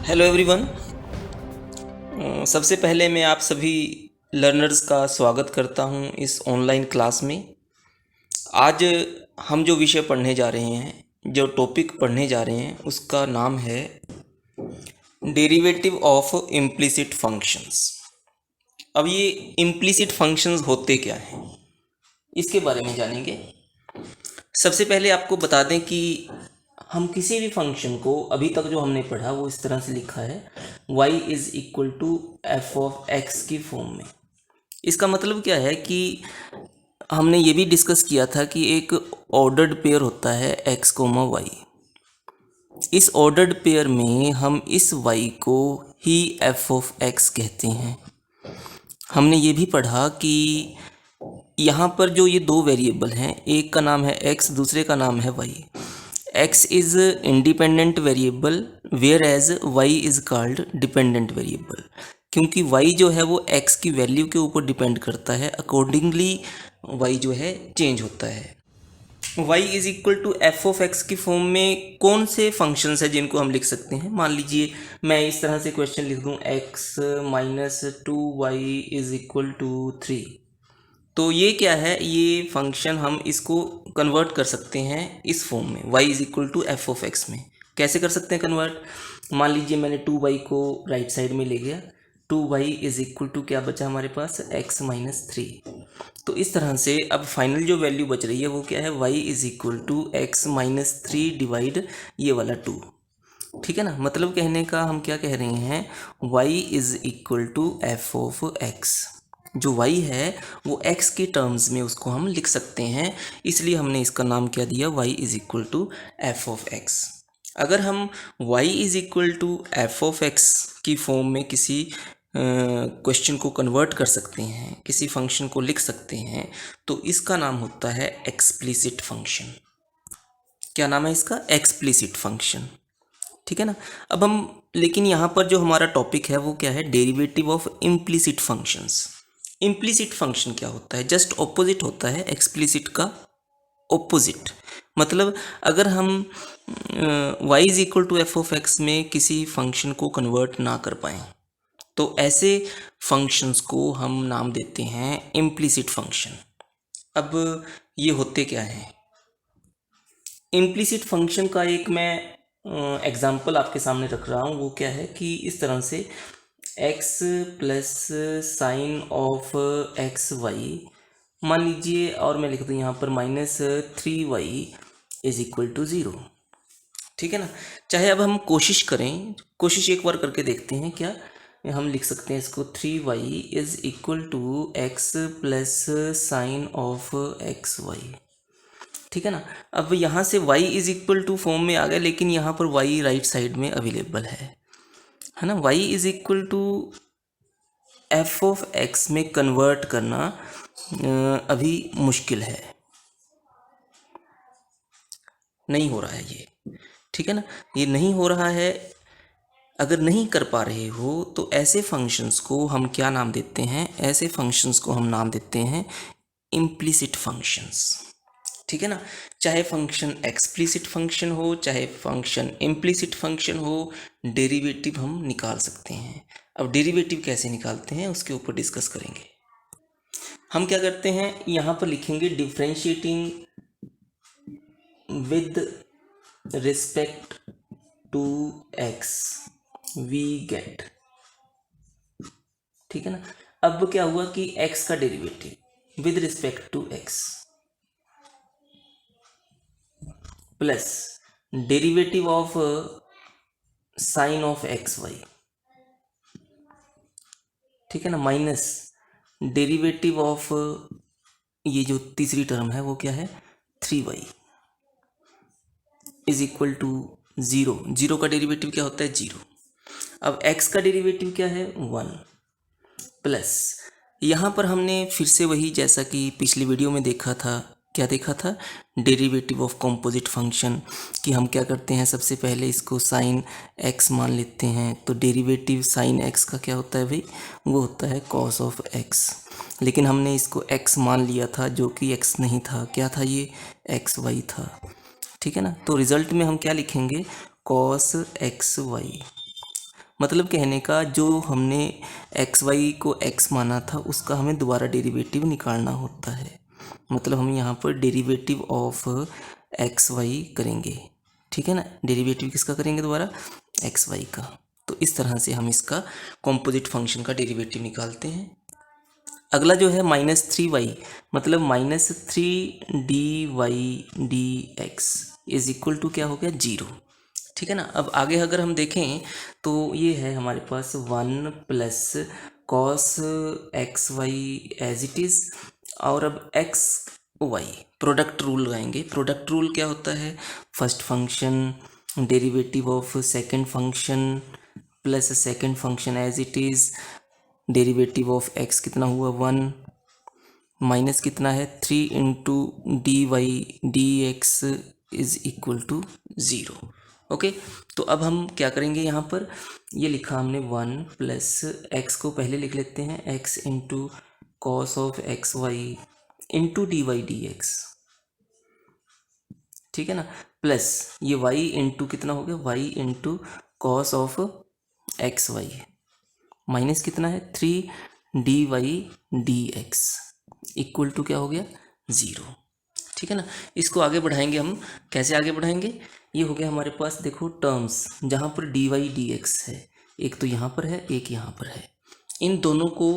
Hello everyone. सबसे पहले मैं आप सभी लर्नर्स का स्वागत करता हूं इस ऑनलाइन क्लास में। आज हम जो विषय पढ़ने जा रहे हैं, जो टॉपिक पढ़ने जा रहे हैं, उसका नाम है डेरिवेटिव ऑफ इम्प्लिसिट फंक्शंस। अब ये इम्प्लिसिट फंक्शंस होते क्या हैं, इसके बारे में जानेंगे। सबसे पहले आपको बता दें कि हम किसी भी फंक्शन को अभी तक जो हमने पढ़ा वो इस तरह से लिखा है y is equal to f of x की फॉर्म में। इसका मतलब क्या है कि हमने ये भी डिस्कस किया था कि एक ऑर्डर्ड पेयर होता है x कोमा वाई। इस ऑर्डर्ड पेयर में हम इस y को ही f ऑफ x कहते हैं। हमने ये भी पढ़ा कि यहाँ पर जो ये दो वेरिएबल हैं, एक का नाम है x, दूसरे का नाम है y। x is independent variable whereas y is called dependent variable, क्योंकि y जो है वो x की वैल्यू के ऊपर डिपेंड करता है। अकॉर्डिंगली y जो है चेंज होता है। y is equal to f of x की फॉर्म में कौन से फंक्शंस हैं जिनको हम लिख सकते हैं। मान लीजिए मैं इस तरह से क्वेश्चन लिख दूँ x minus 2y is equal to 3। तो ये क्या है, ये फंक्शन हम इसको कन्वर्ट कर सकते हैं इस फॉर्म में y is equal to f of x में। कैसे कर सकते हैं कन्वर्ट। मान लीजिए मैंने 2y को राइट साइड में ले गया, 2y इज़ इक्वल टू क्या बचा हमारे पास, x माइनस 3। तो इस तरह से अब फाइनल जो वैल्यू बच रही है वो क्या है, y is equal to x minus 3 divide ये वाला 2। ठीक है ना। मतलब कहने का हम क्या कह रहे हैं, y is equal to f of x. जो y है वो x के टर्म्स में उसको हम लिख सकते हैं, इसलिए हमने इसका नाम क्या दिया, y is equal to f of x. अगर हम y is equal to f of x की फॉर्म में किसी क्वेश्चन को कन्वर्ट कर सकते हैं, किसी फंक्शन को लिख सकते हैं, तो इसका नाम होता है एक्सप्लिसिट फंक्शन। क्या नाम है इसका, एक्सप्लिसिट फंक्शन। ठीक है ना। अब हम लेकिन यहाँ पर जो हमारा टॉपिक है वो क्या है, derivative of implicit functions. Implicit function क्या होता है, जस्ट ऑपोजिट होता है एक्सप्लिसिट का ऑपोजिट। मतलब अगर हम y is equal to f of x में किसी फंक्शन को कन्वर्ट ना कर पाएँ, तो ऐसे फंक्शंस को हम नाम देते हैं इम्प्लिसिट फंक्शन। अब ये होते क्या हैं, इम्प्लिसिट फंक्शन का एक मैं एग्जाम्पल आपके सामने रख रहा हूँ। वो क्या है कि इस तरह से x plus sine of x y, मान लीजिए, और मैं लिख दूँ यहाँ पर minus 3y is equal to 0। ठीक है ना। चाहे अब हम कोशिश करें, कोशिश एक बार करके देखते हैं, क्या हम लिख सकते हैं इसको, 3y is equal to x plus sine of x y. ठीक है ना। अब यहाँ से y is equal to form में आ गया, लेकिन यहाँ पर y राइट साइड में अवेलेबल है ना। y is equal to f of x में कन्वर्ट करना अभी मुश्किल है, नहीं हो रहा है ये। ठीक है ना, ये नहीं हो रहा है। अगर नहीं कर पा रहे हो तो ऐसे फंक्शंस को हम क्या नाम देते हैं, ऐसे फंक्शंस को हम नाम देते हैं इम्प्लिसिट फंक्शंस। ठीक है ना। चाहे फंक्शन एक्सप्लिसिट फंक्शन हो, चाहे फंक्शन इम्प्लिसिट फंक्शन हो, डेरिवेटिव हम निकाल सकते हैं। अब डेरिवेटिव कैसे निकालते हैं उसके ऊपर डिस्कस करेंगे। हम क्या करते हैं, यहाँ पर लिखेंगे differentiating with respect to x we get. ठीक है ना। अब क्या हुआ कि x का derivative with respect to x plus derivative of sine of x y. ठीक है ना, माइनस डेरिवेटिव ऑफ ये जो तीसरी टर्म है वो क्या है, 3y इज इक्वल टू 0। 0 का डेरिवेटिव क्या होता है, 0। अब x का डेरिवेटिव क्या है, 1 प्लस यहाँ पर हमने फिर से वही, जैसा कि पिछली वीडियो में देखा था, क्या देखा था, डेरिवेटिव ऑफ कॉम्पोजिट फंक्शन, कि हम क्या करते हैं, सबसे पहले इसको साइन x मान लेते हैं। तो डेरिवेटिव साइन x का क्या होता है भाई, वो होता है कॉस ऑफ x। लेकिन हमने इसको x मान लिया था, जो कि x नहीं था, क्या था ये, एक्स वाई था। ठीक है ना। तो रिजल्ट में हम क्या लिखेंगे, कॉस एक्स वाई। मतलब कहने का जो हमने एक्स वाई को एक्स माना था उसका हमें दोबारा डेरिवेटिव निकालना होता है। मतलब हम यहाँ पर डेरिवेटिव ऑफ एक्स वाई करेंगे, ठीक है ना। डेरिवेटिव किसका करेंगे दोबारा? एक्स वाई का। तो इस तरह से हम इसका कॉम्पोजिट फंक्शन का डेरिवेटिव निकालते हैं। अगला जो है -3y, मतलब -3 dy/dx इज इक्वल टू क्या हो गया? 0, ठीक है ना। अब आगे अगर हम देखें तो ये है हमारे पास 1 plus cos x y as it is, और अब एक्स वाई प्रोडक्ट रूल लगाएंगे। प्रोडक्ट रूल क्या होता है? First function derivative of second function plus second function as it is, derivative of x कितना हुआ? 1 माइनस कितना है? 3 into dy/dx is equal to 0। Okay, तो अब हम क्या करेंगे? यहाँ पर ये लिखा हमने 1 प्लस एक्स को पहले लिख लेते हैं, x into cos of x y into dy/dx, ठीक है ना, प्लस ये y इंटू कितना हो गया? y into cos of x y minus कितना है? 3 dy/dx इक्वल टू क्या हो गया? 0, ठीक है ना। इसको आगे बढ़ाएंगे हम। कैसे आगे बढ़ाएंगे? ये हो गया हमारे पास, देखो टर्म्स जहाँ पर dy/dx है, एक तो यहाँ पर है, एक यहाँ पर है। इन दोनों को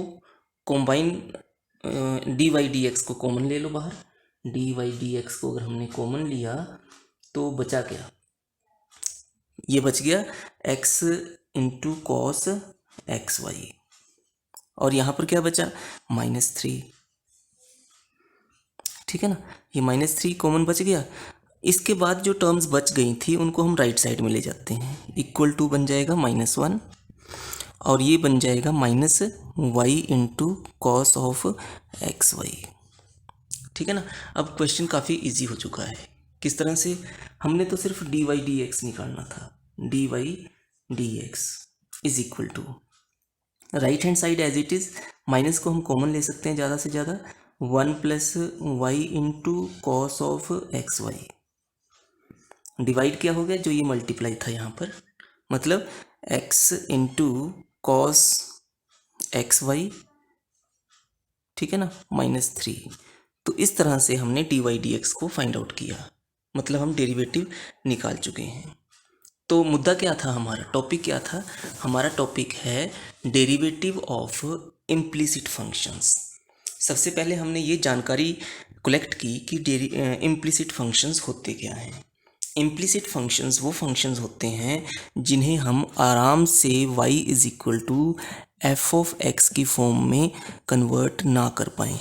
कॉम्बाइन, dy/dx को कॉमन ले लो बाहर। dy/dx को अगर हमने कॉमन लिया तो बचा क्या? ये बच गया x into cos x y, और यहाँ पर क्या बचा? -3, ठीक है ना। ये -3 कॉमन बच गया। इसके बाद जो टर्म्स बच गई थी उनको हम राइट साइड में ले जाते हैं। इक्वल टू बन जाएगा -1, और ये बन जाएगा -y into cos of x y, ठीक है ना। अब क्वेश्चन काफ़ी इजी हो चुका है। किस तरह से? हमने तो सिर्फ dy/dx निकालना था। dy/dx is equal to right hand side as it is, minus को हम कॉमन ले सकते हैं ज़्यादा से ज़्यादा, 1 plus y into cos of x y, divide क्या हो गया? जो ये मल्टीप्लाई था यहाँ पर, मतलब x into cos x y, ठीक है ना, -3। तो इस तरह से हमने dy/dx को फाइंड आउट किया, मतलब हम डेरिवेटिव निकाल चुके हैं। तो मुद्दा क्या था हमारा? टॉपिक क्या था हमारा? टॉपिक है डेरिवेटिव ऑफ इम्प्लिसिट फंक्शंस। सबसे पहले हमने ये जानकारी कलेक्ट की कि इम्प्लिसिट फंक्शंस होते क्या हैं। इम्प्लिसिट फंक्शंस वो फंक्शंस होते हैं जिन्हें हम आराम से y is equal to f of x की फॉर्म में कन्वर्ट ना कर पाएँ,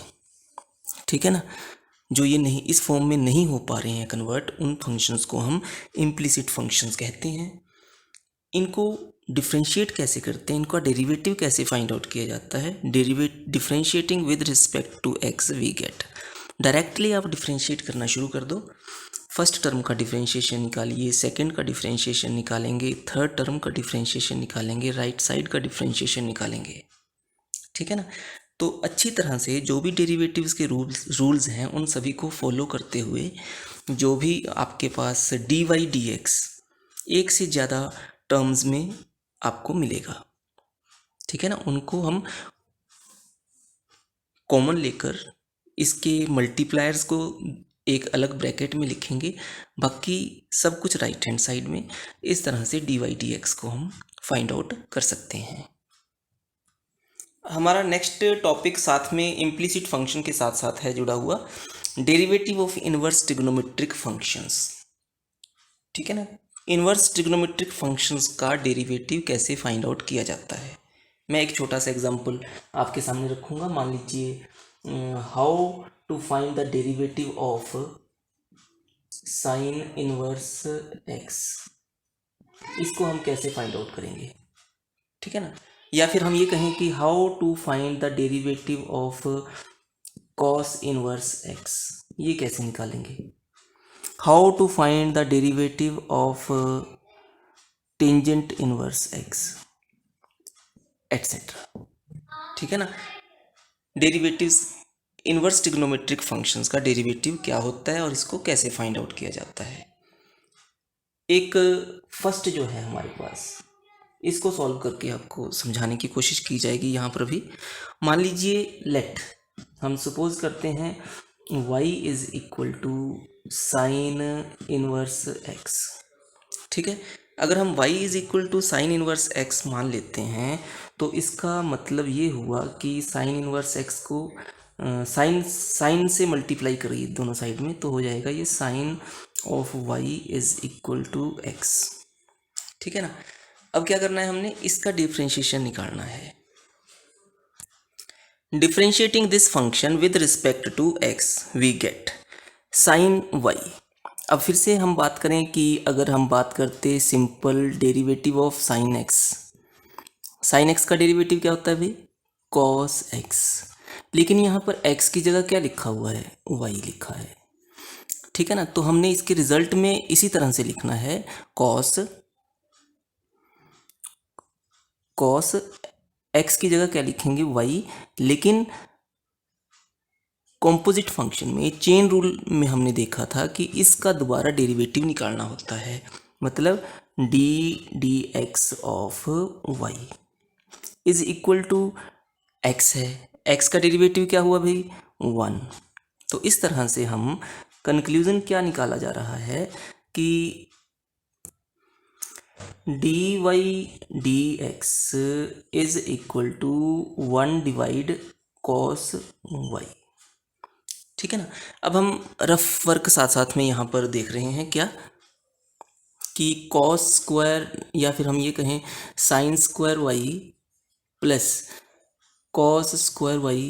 ठीक है ना। जो ये नहीं, इस फॉर्म में नहीं हो पा रहे हैं कन्वर्ट, उन फंक्शंस को हम इम्प्लिसिट फंक्शंस कहते हैं। इनको डिफ्रेंशिएट कैसे करते हैं? इनका डेरिवेटिव कैसे फाइंड आउट किया जाता है? Differentiating with respect to x we get. Directly आप डिफ्रेंशिएट करना शुरू कर दो। फर्स्ट टर्म का डिफ्रेंशिएशन निकालिए, सेकंड का डिफ्रेंशिएशन निकालेंगे, थर्ड टर्म का डिफ्रेंशिएशन निकालेंगे, राइट साइड का डिफ्रेंशिएशन निकालेंगे, ठीक है ना। तो अच्छी तरह से जो भी डेरिवेटिव्स के रूल्स हैं उन सभी को फॉलो करते हुए जो भी आपके पास dy/dx एक से ज़्यादा टर्म्स में आपको मिलेगा, ठीक है ना, उनको हम कॉमन लेकर इसके मल्टीप्लायर्स को एक अलग ब्रैकेट में लिखेंगे, बाकी सब कुछ राइट हैंड साइड में। इस तरह से dy/dx को हम फाइंड आउट कर सकते हैं। हमारा नेक्स्ट टॉपिक साथ में इम्प्लिसिट फंक्शन के साथ साथ है जुड़ा हुआ, derivative of inverse trigonometric functions, ठीक है ना। इनवर्स ट्रिग्नोमेट्रिक फंक्शंस का डेरिवेटिव कैसे फाइंड आउट किया जाता है? मैं एक छोटा सा एग्जांपल आपके सामने रखूँगा। मान लीजिए how to find the derivative of sine inverse x, इसको हम कैसे फाइंड आउट करेंगे, ठीक है ना। या फिर हम ये कहें कि how to find the derivative of cos inverse x, ये कैसे निकालेंगे। How to find the derivative of tangent inverse x, etcetera, ठीक है ना। डेरिवेटिव्स, इनवर्स ट्रिग्नोमेट्रिक फंक्शंस का डेरिवेटिव क्या होता है और इसको कैसे फाइंड आउट किया जाता है। एक फर्स्ट जो है हमारे पास, इसको सॉल्व करके आपको समझाने की कोशिश की जाएगी यहाँ पर भी। मान लीजिए लेट हम सपोज करते हैं y is equal to sine inverse x। ठीक है, अगर हम y is equal to sine inverse x मान लेते हैं तो इसका मतलब ये हुआ कि साइन इनवर्स x को साइन से मल्टीप्लाई करिए दोनों साइड में, तो हो जाएगा ये sine of y is equal to x। ठीक है ना। अब क्या करना है, हमने इसका डिफरेंशिएशन निकालना है। Differentiating this function with respect to x we get sine y। अब फिर से हम बात करें कि अगर हम बात करते simple derivative of sign x का डेरिवेटिव क्या होता है भाई, कॉस x। लेकिन यहाँ पर x की जगह क्या लिखा हुआ है, y लिखा है। ठीक है ना, तो हमने इसके रिजल्ट में इसी तरह से लिखना है कॉस x की जगह क्या लिखेंगे, y। लेकिन कॉम्पोजिट फंक्शन में चेन रूल में हमने देखा था कि इसका दोबारा डेरिवेटिव निकालना होता है, मतलब dx of y is equal to x है। x का डेरिवेटिव क्या हुआ भाई, 1। तो इस तरह से हम कंक्लूजन क्या निकाला जा रहा है कि dy dx is equal to 1 divide cos y। ठीक है ना। अब हम रफ वर्क साथ साथ में यहाँ पर देख रहे हैं क्या कि कॉस स्क्वायर या फिर हम ये कहें sign square y plus cos square y,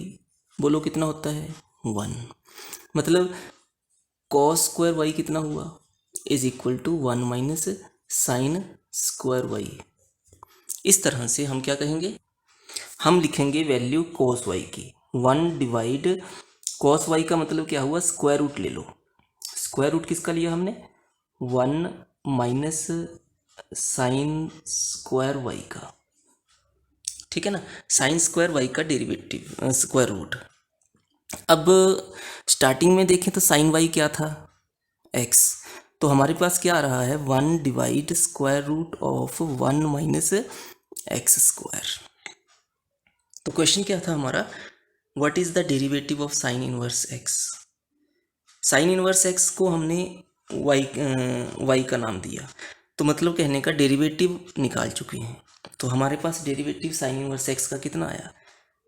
बोलो कितना होता है, 1। मतलब कॉस स्क्वायर y कितना हुआ, is equal to 1 minus sine square y। इस तरह से हम क्या कहेंगे, हम लिखेंगे वैल्यू कॉस y की 1 डिवाइड कॉस y का मतलब क्या हुआ, स्क्वायर रूट ले लो। स्क्वायर रूट किसका लिया हमने, 1 माइनस साइन स्क्वायर y का। ठीक है ना, साइन स्क्वायर y का डेरिवेटिव स्क्वायर रूट। अब स्टार्टिंग में देखें तो साइन y क्या था, x। तो हमारे पास क्या आ रहा है, 1 divide square root of 1 minus x square. तो क्वेश्चन क्या था हमारा, what is the derivative of sine inverse x। Sine inverse x को हमने y का नाम दिया, तो मतलब कहने का डेरिवेटिव निकाल चुके हैं। तो हमारे पास डेरिवेटिव साइन इनवर्स x का कितना आया,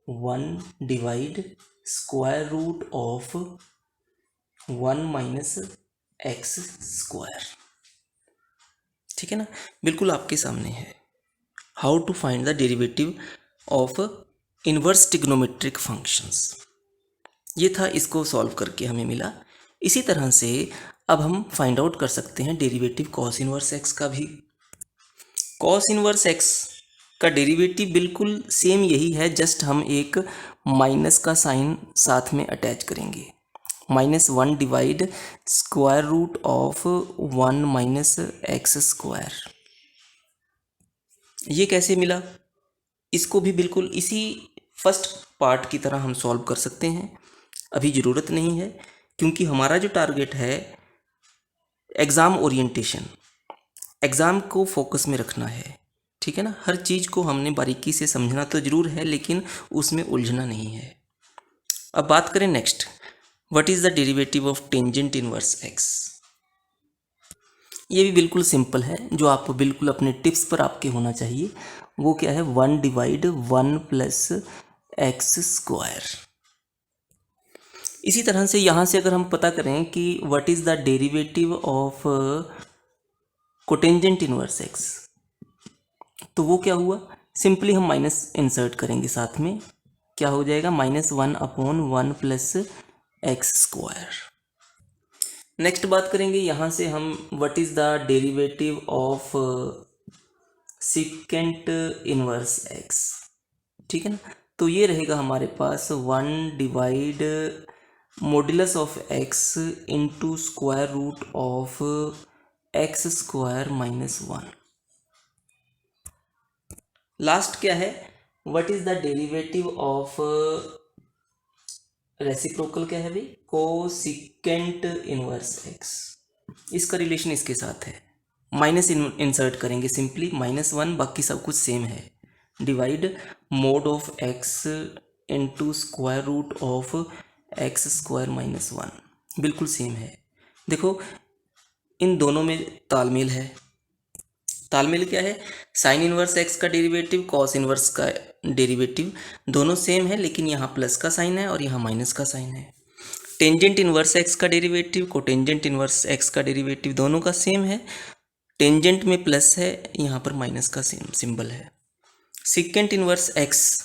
1 divide square root of 1 minus x square. ठीक है ना, बिल्कुल आपके सामने है। How to find the derivative of inverse trigonometric functions, ये था, इसको सॉल्व करके हमें मिला। इसी तरह से अब हम फाइंड आउट कर सकते हैं डेरिवेटिव कॉस इनवर्स एक्स का भी। कॉस इनवर्स एक्स का डेरिवेटिव बिल्कुल सेम यही है, जस्ट हम एक माइनस का साइन साथ में अटैच करेंगे। -1 divide square root of 1 minus x square. ये कैसे मिला, इसको भी बिल्कुल इसी फर्स्ट पार्ट की तरह हम सॉल्व कर सकते हैं। अभी ज़रूरत नहीं है, क्योंकि हमारा जो टारगेट है एग्ज़ाम ओरिएंटेशन, एग्ज़ाम को फोकस में रखना है। ठीक है ना, हर चीज़ को हमने बारीकी से समझना तो ज़रूर है, लेकिन उसमें उलझना नहीं है। अब बात करें next, what is the derivative of tangent inverse x. ये भी बिल्कुल सिंपल है, जो आप बिल्कुल अपने टिप्स पर आपके होना चाहिए। वो क्या है, 1 डिवाइड 1 प्लस एक्स स्क्वायर। इसी तरह से यहाँ से अगर हम पता करें कि what is the derivative of cotangent inverse x, तो वो क्या हुआ, सिंपली हम माइनस इंसर्ट करेंगे साथ में, क्या हो जाएगा, -1 upon 1 plus x square. Next बात करेंगे यहाँ से हम, what is the derivative of secant inverse x. ठीक है ना, तो ये रहेगा हमारे पास 1 divide modulus of x into square root of x square -1। Last क्या है, what is the derivative of reciprocal, क्या है भाई, कोसिकेंट इनवर्स एक्स। इसका रिलेशन इसके साथ है। माइनस इंसर्ट करेंगे सिंपली, -1, बाकी सब कुछ सेम है। Divide mod of x into square root of x square -1, बिल्कुल सेम है। देखो इन दोनों में तालमेल है। तालमेल क्या है? साइन इनवर्स एक्स का डेरिवेटिव, कॉस इनवर्स का डेरिवेटिव, दोनों सेम है, लेकिन यहाँ प्लस का साइन है और यहाँ माइनस का साइन है। टेंजेंट इनवर्स एक्स का डेरिवेटिव, कोटेंजेंट इनवर्स एक्स का डेरिवेटिव, दोनों का सेम है। टेंजेंट में प्लस है, यहाँ पर माइनस का सेम सिंबल है। सिकेंट इनवर्स एक्स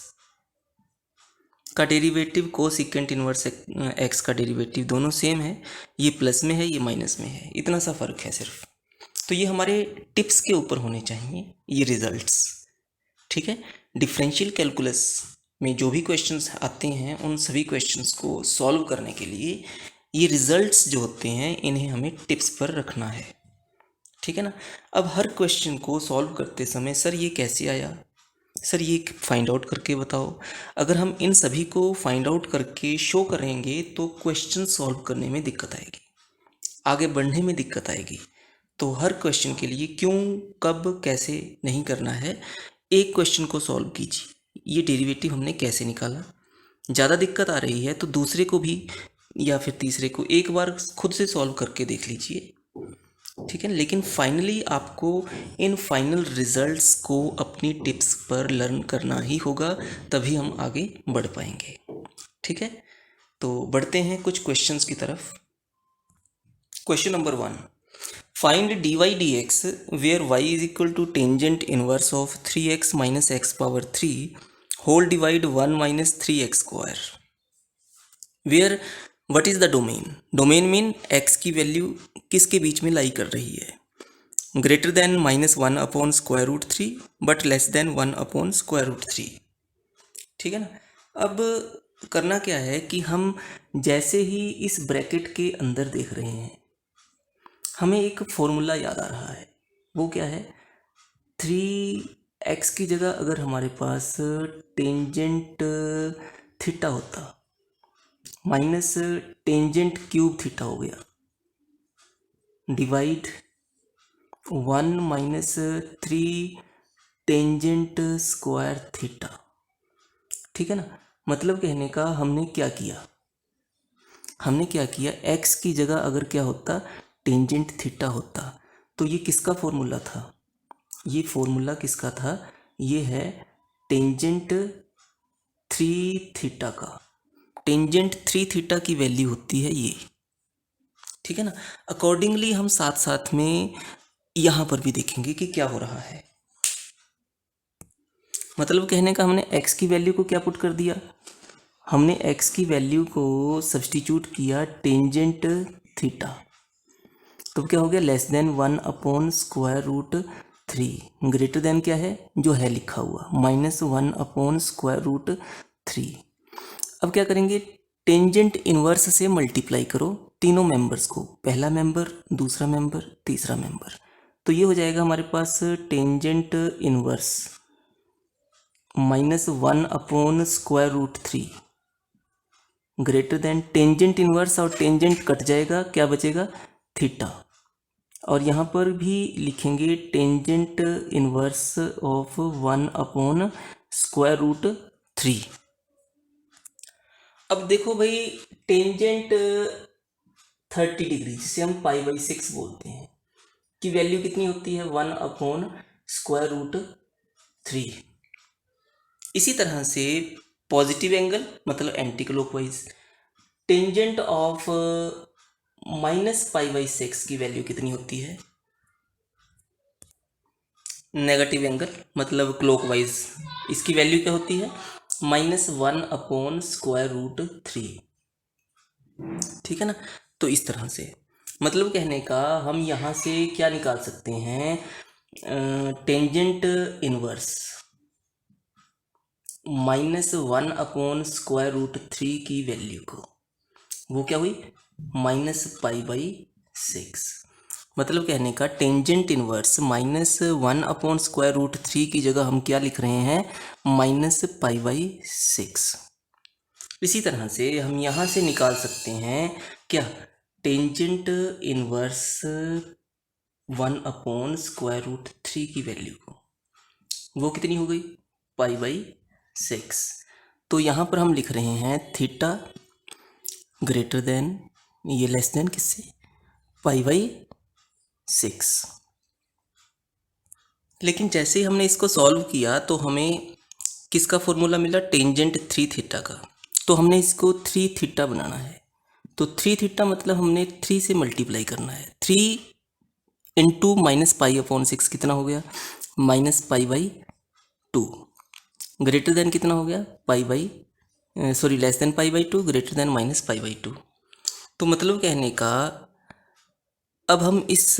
का डेरिवेटिव, को सिकेंट इनवर्स एक्स का डेरिवेटिव, दोनों सेम है। ये प्लस में है, ये माइनस में है, इतना सा फर्क है सिर्फ। तो ये हमारे टिप्स के ऊपर होने चाहिए ये रिजल्ट्स, ठीक है। डिफरेंशियल कैलकुलस में जो भी क्वेश्चंस आते हैं उन सभी क्वेश्चंस को सॉल्व करने के लिए ये रिजल्ट्स जो होते हैं इन्हें हमें टिप्स पर रखना है, ठीक है ना। अब हर क्वेश्चन को सॉल्व करते समय सर ये कैसे आया, सर ये फाइंड आउट करके बताओ। अगर हम इन सभी को फाइंड आउट करके शो करेंगे तो क्वेश्चन सॉल्व करने में दिक्कत आएगी, आगे बढ़ने में दिक्कत आएगी। तो हर क्वेश्चन के लिए क्यों, कब, कैसे नहीं करना है, एक क्वेश्चन को सॉल्व कीजिए। ये डेरिवेटिव हमने कैसे निकाला, ज़्यादा दिक्कत आ रही है तो दूसरे को भी या फिर तीसरे को एक बार खुद से सॉल्व करके देख लीजिए, ठीक है। लेकिन फाइनली आपको इन फाइनल रिजल्ट्स को अपनी टिप्स पर लर्न करना ही होगा, तभी हम आगे बढ़ पाएंगे, ठीक है। तो बढ़ते हैं कुछ क्वेश्चंस की तरफ। Question number 1, find dy dx where y is equal to tangent inverse of 3x minus x power 3 whole divide 1 minus 3x square. Where what is the domain, domain mean x की value किसके बीच में lie कर रही है, greater than -1 upon square root 3 but less than 1 upon square root 3, ठीक है ना। अब करना क्या है कि हम जैसे ही इस ब्रैकेट के अंदर देख रहे हैं हमें एक फॉर्मूला याद आ रहा है। वो क्या है, 3x की जगह अगर हमारे पास टेंजेंट थीटा होता माइनस टेंजेंट क्यूब थीटा हो गया, divide 1 minus 3 tangent square theta, ठीक है ना। मतलब कहने का हमने क्या किया, x की जगह अगर क्या होता टेंजेंट थीटा होता तो ये किसका फॉर्मूला था, ये फॉर्मूला किसका था, ये है टेंजेंट 3 थीटा का। टेंजेंट 3 थीटा की वैल्यू होती है ये, ठीक है ना। अकॉर्डिंगली हम साथ साथ में यहाँ पर भी देखेंगे कि क्या हो रहा है। मतलब कहने का हमने x की वैल्यू को क्या पुट कर दिया, हमने x की वैल्यू को सब्स्टिट्यूट किया टेंजेंट थीटा, तो क्या हो गया less than 1 upon square root 3, greater than क्या है जो है लिखा हुआ -1 अपॉन स्क्वायर रूट 3। अब क्या करेंगे, टेंजेंट इनवर्स से मल्टीप्लाई करो तीनों मेंबर्स को, पहला मेंबर, दूसरा मेंबर, तीसरा मेंबर, तो ये हो जाएगा हमारे पास tangent inverse -1 upon square root 3 greater than tangent inverse और टेंजेंट कट जाएगा, क्या बचेगा थीटा, और यहाँ पर भी लिखेंगे tangent inverse of 1 upon square root 3। अब देखो भाई टेंजेंट 30 डिग्री जिसे हम π/6 बोलते हैं की वैल्यू कितनी होती है 1 अपॉन स्क्वायर रूट 3। इसी तरह से पॉजिटिव एंगल मतलब एंटी क्लॉकवाइज, टेंजेंट ऑफ -π/6 की वैल्यू कितनी होती है, नेगेटिव एंगल मतलब क्लॉकवाइज, इसकी वैल्यू क्या होती है -1 अपॉन स्क्वायर रूट 3, ठीक है ना। तो इस तरह से मतलब कहने का हम यहाँ से क्या निकाल सकते हैं, tangent inverse -1 upon square root 3 की वैल्यू को, वो क्या हुई -π/6। मतलब कहने का tangent inverse -1 upon square root 3 की जगह हम क्या लिख रहे हैं -π/6। इसी तरह से हम यहाँ से निकाल सकते हैं क्या, टेंजेंट इनवर्स 1/√3 की वैल्यू को, वो कितनी हो गई, π/6। तो यहाँ पर हम लिख रहे हैं थीटा ग्रेटर देन, ये लेस देन किससे, π/6। लेकिन जैसे ही हमने इसको सॉल्व किया तो हमें किसका फॉर्मूला मिला, टेंजेंट 3 थीटा का। तो हमने इसको 3 थीटा बनाना है। तो 3 थीटा मतलब हमने 3 से मल्टीप्लाई करना है। 3 इंटू -π/6 कितना हो गया, -π/2। ग्रेटर देन कितना हो गया, लेस देन π/2, ग्रेटर देन -π/2। तो मतलब कहने का, अब हम इस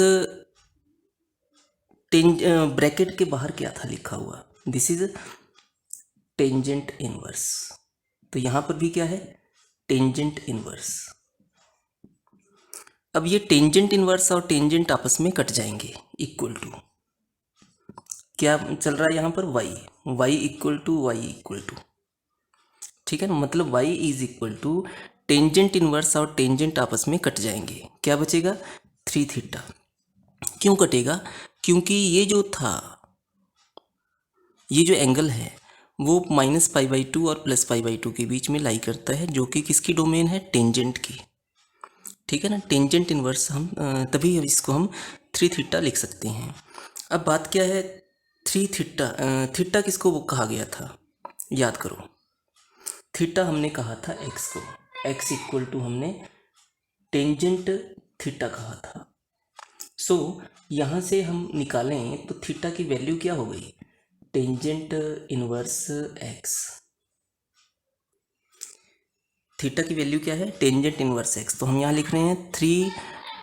ब्रैकेट के बाहर क्या था लिखा हुआ, दिस इज टेंजेंट इनवर्स। तो यहाँ पर भी क्या है, टेंजेंट इनवर्स। अब ये टेंजेंट इनवर्स और टेंजेंट आपस में कट जाएंगे, इक्वल टू क्या चल रहा है यहाँ पर, y इक्वल टू, ठीक है ना। मतलब y is equal to tangent inverse और टेंजेंट आपस में कट जाएंगे, क्या बचेगा, 3 थीटा। क्यों कटेगा, क्योंकि ये जो था, ये जो एंगल है वो -π/2 और +π/2 के बीच में लाई करता है, जो कि किसकी डोमेन है, टेंजेंट की, ठीक है ना। टेंजेंट इनवर्स हम तभी इसको हम 3 थीटा लिख सकते हैं। अब बात क्या है, 3 थीटा, थीटा किसको कहा गया था, याद करो। थीटा हमने कहा था x को, x इक्वल टू हमने टेंजेंट थीटा कहा था। सो यहाँ से हम निकालें तो थीटा की वैल्यू क्या हो गई, टेंजेंट इनवर्स x। थीटा की वैल्यू क्या है, टेंजेंट इनवर्स x। तो हम यहाँ लिख रहे हैं 3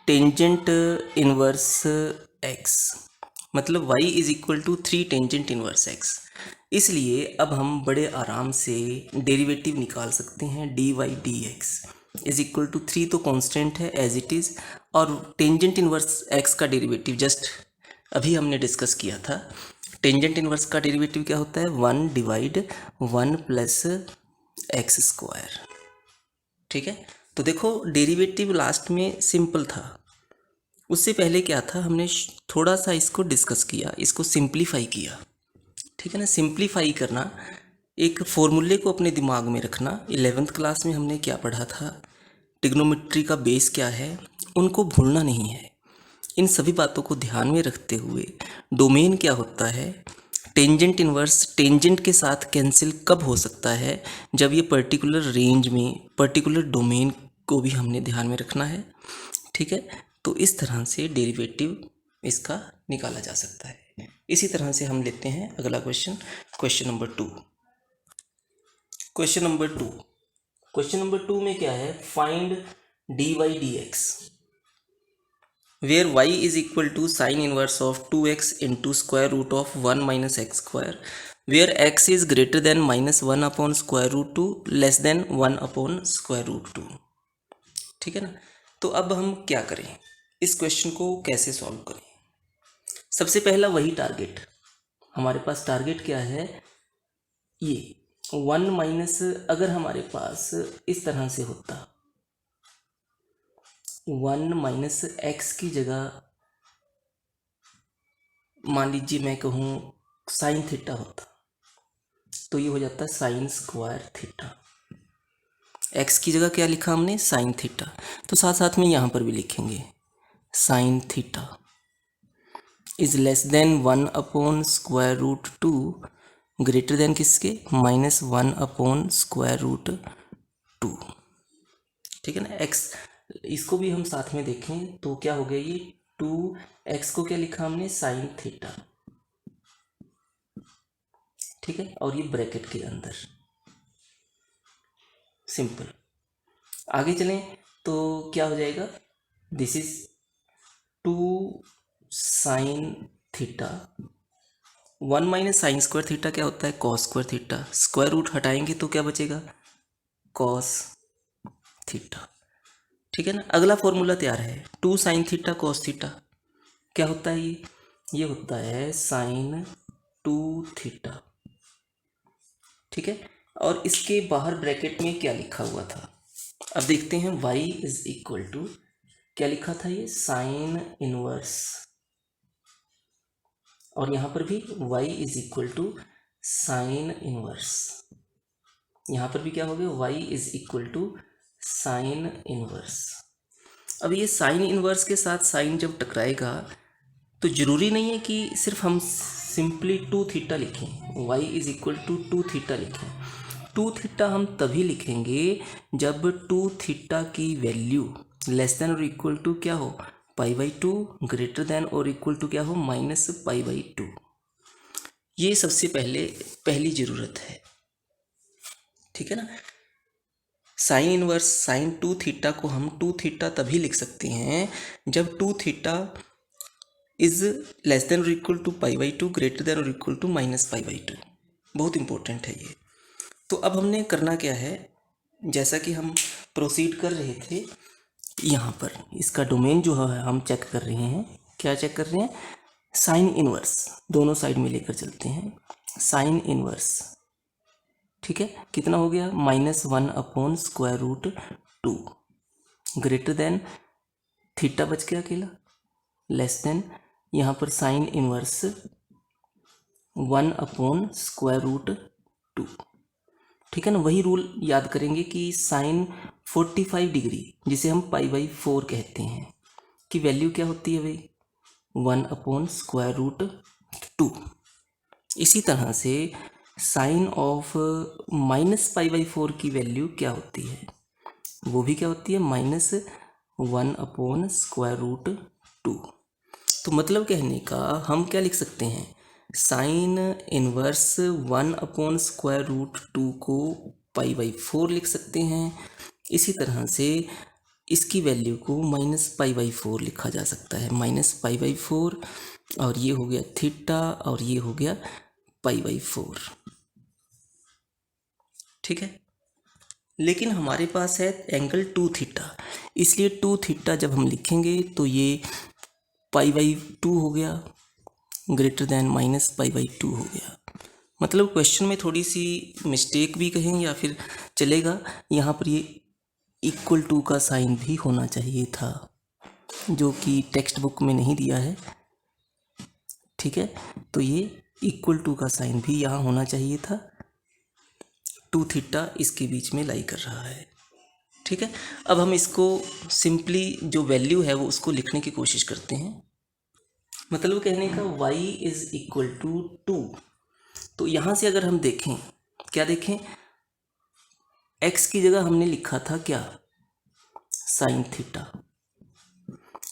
टेंजेंट इनवर्स x, मतलब y is equal to 3 tangent inverse x। इसलिए अब हम बड़े आराम से डेरिवेटिव निकाल सकते हैं, dy/dx इज इक्वल टू 3 तो कांस्टेंट है एज इट इज़, और टेंजेंट इनवर्स x का डेरिवेटिव जस्ट अभी हमने डिस्कस किया था। टेंजेंट इनवर्स का डेरिवेटिव क्या होता है, 1/1 + x², ठीक है। तो देखो डेरिवेटिव लास्ट में सिंपल था, उससे पहले क्या था, हमने थोड़ा सा इसको डिस्कस किया, इसको सिंप्लीफाई किया, ठीक है ना। सिंप्लीफाई करना, एक फॉर्मूले को अपने दिमाग में रखना। 11th क्लास में हमने क्या पढ़ा था, ट्रिग्नोमेट्री का बेस क्या है, उनको भूलना नहीं है। इन सभी बातों को ध्यान में रखते हुए डोमेन क्या होता है, टेंजेंट इनवर्स टेंजेंट के साथ कैंसिल कब हो सकता है, जब ये पर्टिकुलर रेंज में पर्टिकुलर डोमेन को भी हमने ध्यान में रखना है, ठीक है। तो इस तरह से डेरिवेटिव इसका निकाला जा सकता है। इसी तरह से हम लेते हैं अगला question, question number 2। Question number 2 में क्या है, find dy/dx where y is equal to sin inverse of 2x into square root of 1 minus x², where x is greater than -1/√2 less than 1/√2, ठीक है ना। तो अब हम क्या करें, इस क्वेश्चन को कैसे सॉल्व करें। सबसे पहला वही टारगेट, हमारे पास टारगेट क्या है, ये 1 माइनस, अगर हमारे पास इस तरह से होता 1 माइनस एक्स की जगह मान लीजिए मैं कहूँ साइन थीटा होता, तो ये हो जाता है sin²θ। एक्स की जगह क्या लिखा हमने, साइन थीटा, तो साथ साथ में यहाँ पर भी लिखेंगे sine theta is less than 1/√2, greater than किसके, -1/√2, ठीक है ना। एक्स, इसको भी हम साथ में देखें तो क्या हो गया, ये 2x को क्या लिखा हमने, साइन थीटा, ठीक है, और ये ब्रैकेट के अंदर, सिंपल। आगे चलें तो क्या हो जाएगा, this is 2 sine theta, 1 minus sin²θ क्या होता है, cos²θ, स्क्वायर रूट हटाएंगे तो क्या बचेगा, cos थीटा, ठीक है ना। अगला फॉर्मूला तैयार है, 2 sin θ cos θ, क्या होता है ये होता है sin 2θ, ठीक है। और इसके बाहर ब्रैकेट में क्या लिखा हुआ था, अब देखते हैं, y इज इक्वल टू क्या लिखा था, ये साइन इनवर्स और यहाँ पर भी y is equal to sine inverse, यहाँ पर भी क्या हो गया, y is equal to sine inverse. अब ये साइन इनवर्स के साथ साइन जब टकराएगा तो ज़रूरी नहीं है कि सिर्फ हम सिंपली 2 थीटा लिखें, y is equal to 2 theta लिखें। 2 थीटा हम तभी लिखेंगे जब 2 थीटा की वैल्यू लेस देन और इक्वल टू क्या हो, π/2, ग्रेटर देन और इक्वल टू क्या हो, -π/2। ये सबसे पहली ज़रूरत है, ठीक है ना। साइन इनवर्स साइन 2 थीटा को हम 2 थीटा तभी लिख सकते हैं जब 2 थीटा इज लेस देन और इक्वल टू π/2, ग्रेटर देन और इक्वल टू -π/2। बहुत इंपॉर्टेंट है ये। तो अब हमने करना क्या है, जैसा कि हम प्रोसीड कर रहे थे, यहाँ पर इसका डोमेन जो है हम चेक कर रहे हैं। क्या चेक कर रहे हैं, साइन इनवर्स, दोनों साइड में लेकर चलते हैं। साइन इनवर्स, ठीक है, कितना हो गया, -1/√2, ग्रेटर देन थीटा बच गया अकेला, लेस देन यहाँ पर साइन इनवर्स 1/√2, ठीक है ना। वही रूल याद करेंगे कि साइन 45 डिग्री, जिसे हम π/4 कहते हैं, की वैल्यू क्या होती है भाई, 1/√2। इसी तरह से साइन ऑफ -π/4 की वैल्यू क्या होती है, वो भी क्या होती है, -1/√2। तो मतलब कहने का हम क्या लिख सकते हैं, साइन इनवर्स 1/√2 को π/4 लिख सकते हैं। इसी तरह से इसकी वैल्यू को -π/4 लिखा जा सकता है, -π/4, और ये हो गया थीटा और ये हो गया π/4, ठीक है। लेकिन हमारे पास है एंगल 2 थीटा, इसलिए 2 थीटा जब हम लिखेंगे तो ये π/2 हो गया, ग्रेटर देन -π/2 हो गया। मतलब क्वेश्चन में थोड़ी सी मिस्टेक भी कहें या फिर चलेगा, यहाँ पर ये इक्वल टू का साइन भी होना चाहिए था, जो कि टेक्स्ट बुक में नहीं दिया है, ठीक है। तो ये इक्वल टू का साइन भी यहाँ होना चाहिए था, 2 थीटा इसके बीच में लाई कर रहा है, ठीक है। अब हम इसको सिंपली जो वैल्यू है वो उसको लिखने की कोशिश करते हैं। मतलब कहने का y इज इक्वल टू 2, तो यहाँ से अगर हम देखें, क्या देखें, x की जगह हमने लिखा था क्या, साइन थीटा।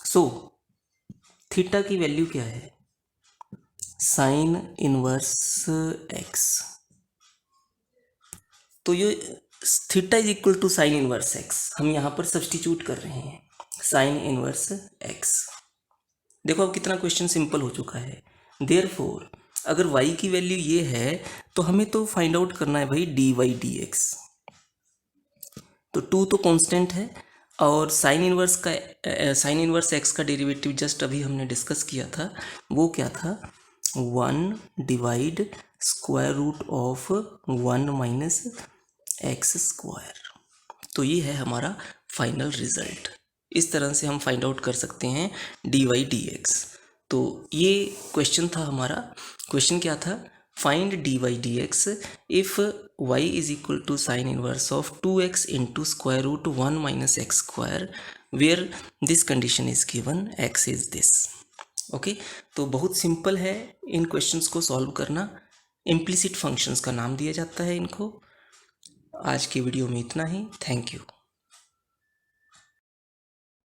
सो थीटा की वैल्यू क्या है, साइन इनवर्स x। तो ये theta is equal to sine inverse x हम यहाँ पर सब्स्टिट्यूट कर रहे हैं, साइन इनवर्स x। देखो अब कितना क्वेश्चन सिंपल हो चुका है। देयरफॉर अगर y की वैल्यू ये है तो हमें तो फाइंड आउट करना है भाई dy/dx। तो 2 तो कांस्टेंट है, और साइन इनवर्स x का डेरिवेटिव जस्ट अभी हमने डिस्कस किया था, वो क्या था, 1/√1 -x²। तो ये है हमारा फाइनल रिजल्ट। इस तरह से हम फाइंड आउट कर सकते हैं dy/dx। तो ये क्वेश्चन था हमारा। क्वेश्चन क्या था, find dy/dx if y is equal to sine inverse of 2x into √1 - x², where this condition is given, x is this. Okay, तो बहुत सिंपल है इन क्वेश्चंस को सॉल्व करना। इम्प्लिसिट फंक्शंस का नाम दिया जाता है इनको। आज की वीडियो में इतना ही। Thank you.